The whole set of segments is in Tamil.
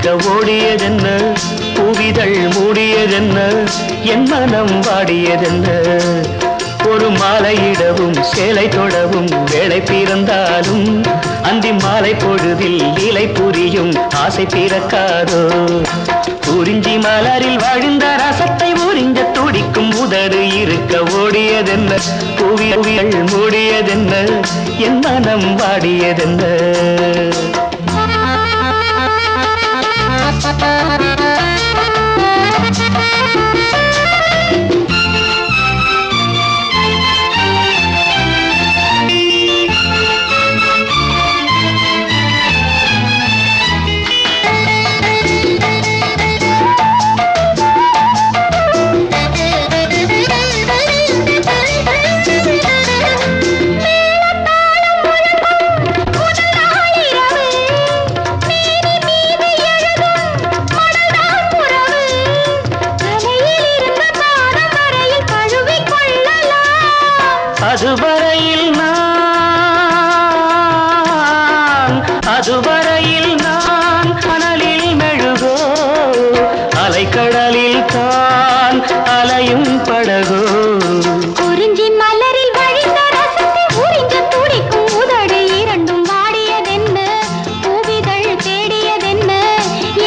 இருக்க ஓடியதென்ன பூவிதழ் மூடியதென்ன என் மனம் வாடியதென்ன ஒரு மாலையிடவும் சேலை தொடவும் வேளை பிறந்தாலும் அந்தி மாலை பொழுதில் இலை புரியும் ஆசை பிறக்காதோ குறிஞ்சி மலரில் வாழ்ந்த ரசத்தை உறிஞ்ச துடிக்கும் உதடு இருக்க ஓடியதென்ன பூவிதழ் மூடியதென்ன என் மனம் வாடியதென்ன அதுவரையில் நான் அனலில் மெழுகோ அலைக்கடலில் தான் அலையும் படகோ குறிஞ்சி மலரில் வழிந்த ரசத்தை உறிஞ்ச துடிக்கும் உதடு இரண்டும் வாடியதென்ன பூவிதழ் தேடியதென்ன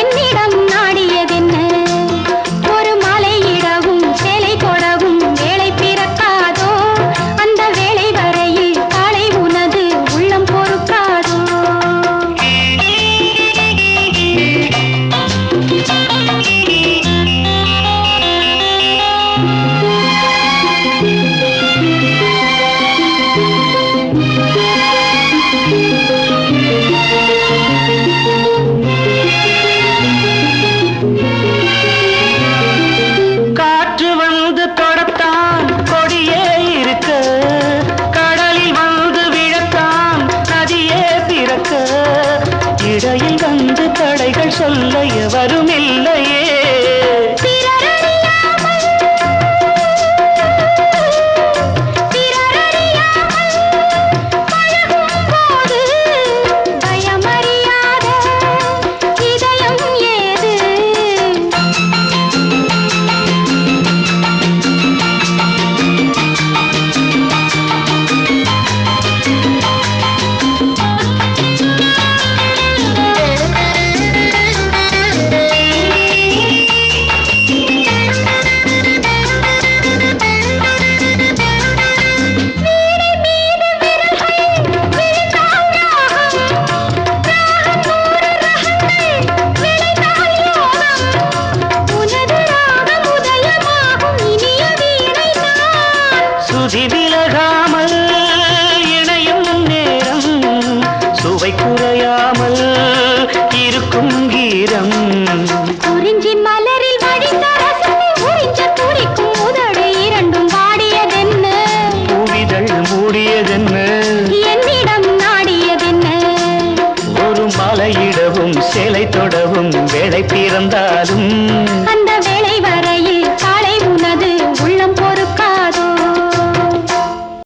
என்னிடம் நாடியதென்ன ஒரு மலையிடவும் சேலை கொடவும் வேளை பிறக்காதோ அந்த வேளை வரையில் காலை உனது உள்ளம் பொறுக்காதோ காற்று வந்து தொடத்தான் கொடியே இருக்க கடலில் வந்து விழத்தான் நதியே பிறக்க இடையில் வந்து தடைகள் சொல்ல எவரும் இல்லையே சுதி விலகாமல் இணையும் நேரம் சுவை குறையாமல் இருக்கும் கீரம் குறிஞ்சி மலரில் வழிந்த ரசத்தை உறிஞ்ச துடிக்கும் உதடு இரண்டும் வாடியதென்ன பூவிதழ் மூடியதென்ன என்னிடம் நாடியதென்ன ஒரு மலையிடவும் சேலை தொடவும் வேளை பிறந்தா